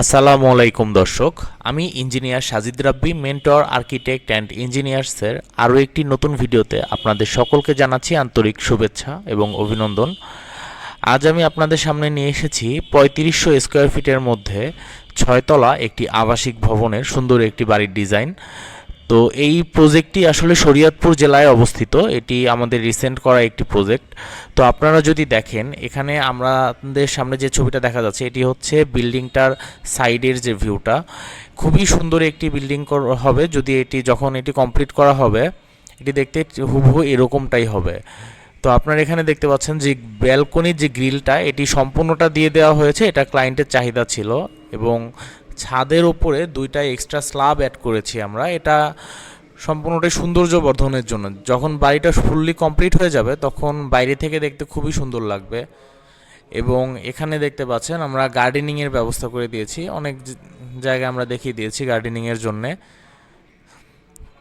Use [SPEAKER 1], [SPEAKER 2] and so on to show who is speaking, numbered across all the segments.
[SPEAKER 1] আসসালামু আলাইকুম দর্শক, আমি engineer Sajid Rabbi, mentor architect and ইঞ্জিনিয়ার্সের আরও একটি নতুন ভিডিওতে আপনাদের সকলকে জানাচ্ছি আন্তরিক শুভেচ্ছা এবং অভিনন্দন। আজ আমি আপনাদের সামনে নিয়ে এসেছি ৩৫০০ স্কোয়ার ফিটের মধ্যে ৬ তলা একটি আবাসিক ভবনের সুন্দর একটি বাড়ির ডিজাইন। তো এই প্রজেক্টটি আসলে শরীয়তপুর জেলায় অবস্থিত। এটি আমাদের রিসেন্ট করা একটি প্রজেক্ট। তো আপনারা যদি দেখেন, এখানে আমাদের সামনে যে ছবিটা দেখা যাচ্ছে এটি হচ্ছে বিল্ডিংটার সাইডের যে ভিউটা। খুবই সুন্দর একটি বিল্ডিং হবে। যদি যখন এটি কমপ্লিট করা হবে, এটি দেখতে হুবহু এরকমটাই হবে। তো আপনারা এখানে দেখতে পাচ্ছেন যে ব্যালকনির যে গ্রিলটা, এটি সম্পূর্ণটা দিয়ে দেওয়া হয়েছে। এটা ক্লায়েন্টের চাহিদা ছিল এবং ছাদের উপরে দুইটা এক্সট্রা স্ল্যাব অ্যাড করেছি আমরা। এটা সম্পূর্ণটাই সৌন্দর্য বর্ধনের জন্য। যখন বাড়িটা ফুললি কমপ্লিট হয়ে যাবে তখন বাইরে থেকে দেখতে খুবই সুন্দর লাগবে। এবং এখানে দেখতে পাচ্ছেন আমরা গার্ডেনিংয়ের ব্যবস্থা করে দিয়েছি। অনেক জায়গায় আমরা দেখিয়ে দিয়েছি গার্ডেনিংয়ের জন্যে।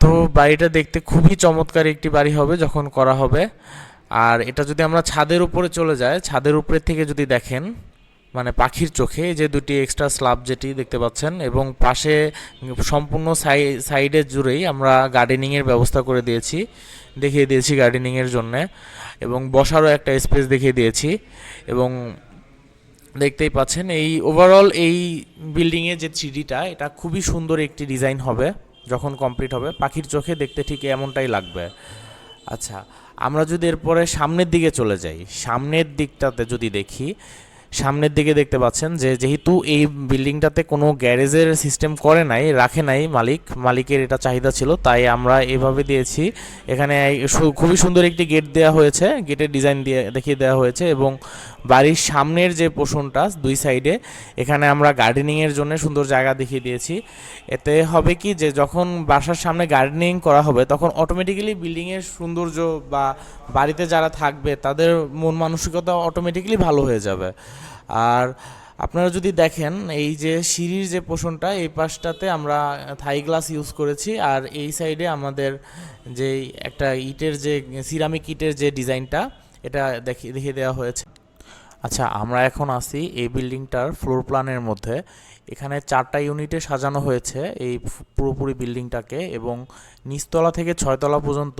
[SPEAKER 1] তো বাড়িটা দেখতে খুবই চমৎকার একটি বাড়ি হবে যখন করা হবে। আর এটা যদি আমরা ছাদের উপরে চলে যাই, ছাদের উপরে থেকে যদি দেখেন, মানে পাখির চোখে যে দুটি এক্সট্রা স্ল্যাব যেটি দেখতে পাচ্ছেন, এবং পাশে সম্পূর্ণ সাইডে জুড়েই আমরা গার্ডেনিংয়ের ব্যবস্থা করে দিয়েছি, দেখিয়ে দিয়েছি গার্ডেনিংয়ের জন্যে। এবং বসারও একটা স্পেস দেখিয়ে দিয়েছি। এবং দেখতেই পাচ্ছেন এই ওভারঅল এই বিল্ডিংয়ের যে থ্রিডিটা, এটা খুবই সুন্দর একটি ডিজাইন হবে যখন কমপ্লিট হবে। পাখির চোখে দেখতে ঠিক এমনটাই লাগবে। আচ্ছা, আমরা যদি এরপরে সামনের দিকে চলে যাই, সামনের দিকটাতে যদি দেখি, সামনের দিকে দেখতে পাচ্ছেন যে যেহেতু এই বিল্ডিংটাতে কোনো গ্যারেজের সিস্টেম রাখে নাই মালিকের এটা চাহিদা ছিল, তাই আমরা এভাবে দিয়েছি। এখানে খুবই সুন্দর একটি গেট দেওয়া হয়েছে, গেটের ডিজাইন দিয়ে দেখিয়ে দেওয়া হয়েছে। এবং বাড়ির সামনের যে পোর্শনটা দুই সাইডে, এখানে আমরা গার্ডেনিংয়ের জন্য সুন্দর জায়গা দেখিয়ে দিয়েছি। এতে হবে কি, যে যখন বাসার সামনে গার্ডেনিং করা হবে তখন অটোমেটিক্যালি বিল্ডিংয়ের সৌন্দর্য বা বাড়িতে যারা থাকবে তাদের মন মানসিকতা অটোমেটিক্যালি ভালো হয়ে যাবে। আর আপনারা যদি দেখেন, এই যে সিঁড়ির যে পোর্শনটা, এই পাশটাতে আমরা থাই গ্লাস ইউজ করেছি। আর এই সাইডে আমাদের যে একটা ইটের যে সিরামিক ইটের যে ডিজাইনটা, এটা দেখিয়ে দেওয়া হয়েছে। আচ্ছা, আমরা এখন আছি এই বিল্ডিংটার ফ্লোর প্ল্যানের মধ্যে। এখানে 4টা ইউনিটে সাজানো হয়েছে এই পুরোপুরি বিল্ডিংটাকে, এবং নিচতলা থেকে 6 তলা পর্যন্ত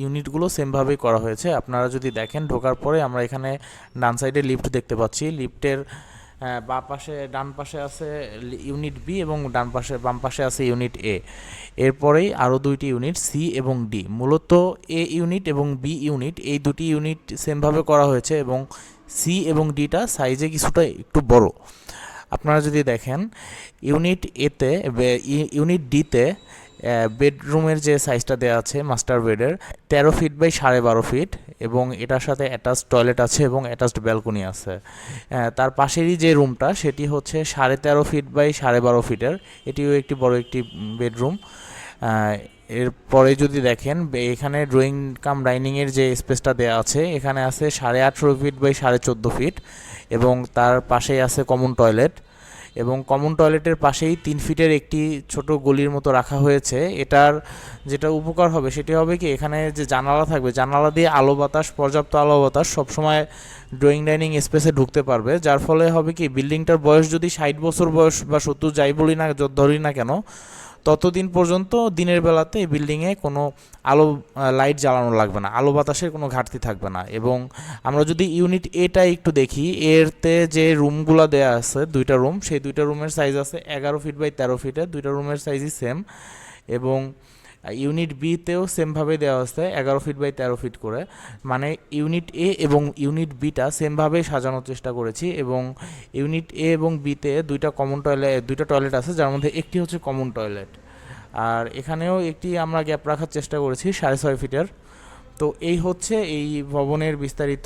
[SPEAKER 1] ইউনিটগুলো সেমভাবেই করা হয়েছে। আপনারা যদি দেখেন, ঢোকার পরে আমরা এখানে ডান সাইডে লিফট দেখতে পাচ্ছি। লিফটের ডান পাশে আছে ইউনিট বি এবং বাম পাশে আছে ইউনিট এ। এরপরেই আরও 2টি ইউনিট সি এবং ডি। মূলত এ ইউনিট এবং বি ইউনিট, এই দুটি ইউনিট সেমভাবে করা হয়েছে, এবং সি এবং ডিটা সাইজে কিছুটা একটু বড়। আপনারা যদি দেখেন, ইউনিট ডিতে বেডরুমের যে সাইজটা দেওয়া আছে মাস্টার বেডের, 13 ফিট বাই 12.5 ফিট, এবং এটার সাথে অ্যাটাচড টয়লেট আছে এবং অ্যাটাচড ব্যালকনি আছে। তার পাশেরই যে রুমটা, সেটি হচ্ছে 13.5 ফিট বাই 12.5 ফিটের। এটিও একটি বড় একটি বেডরুম। এরপরে যদি দেখেন, এখানে ড্রয়িং কাম ডাইনিংয়ের যে স্পেসটা দেওয়া আছে, এখানে আছে 18.5 ফিট বাই 14.5 ফিট, এবং তার পাশেই আছে কমন টয়লেট। এবং কমন টয়লেটের পাশেই 3 ফিটের একটি ছোট গলির মতো রাখা হয়েছে। এটার যেটা উপকার হবে সেটি হবে কি, এখানে যে জানালা থাকবে, জানালা দিয়ে পর্যাপ্ত আলো বাতাস সবসময় ড্রয়িং ডাইনিং স্পেসে ঢুকতে পারবে। যার ফলে হবে কি, বিল্ডিংটার বয়স যদি 60 বছর বয়স বা 70 যাই ধরি না কেন, ততদিন পর্যন্ত দিনের বেলাতে এই বিল্ডিংয়ে কোনো লাইট জ্বালানো লাগবে না, আলো বাতাসের কোনো ঘাটতি থাকবে না। এবং আমরা যদি ইউনিট এটা একটু দেখি, এরতে যে রুমগুলো দেওয়া আছে, 2টা রুম, সেই 2টা রুমের সাইজ আছে 11 ফিট বাই 13 ফিটে, 2টা রুমের সাইজই সেম। এবং ইউনিট বিতেও সেমভাবে দেওয়া আছে 11 ফিট বাই 13 ফিট করে। মানে ইউনিট এ এবং ইউনিট বিটা সেমভাবেই সাজানোর চেষ্টা করেছি। এবং ইউনিট এ এবং বিতে 2টা টয়লেট আছে, যার মধ্যে একটি হচ্ছে কমন টয়লেট। আর এখানেও একটি আমরা গ্যাপ রাখার চেষ্টা করেছি 6.5 ফিটের। তো এই হচ্ছে এই ভবনের বিস্তারিত।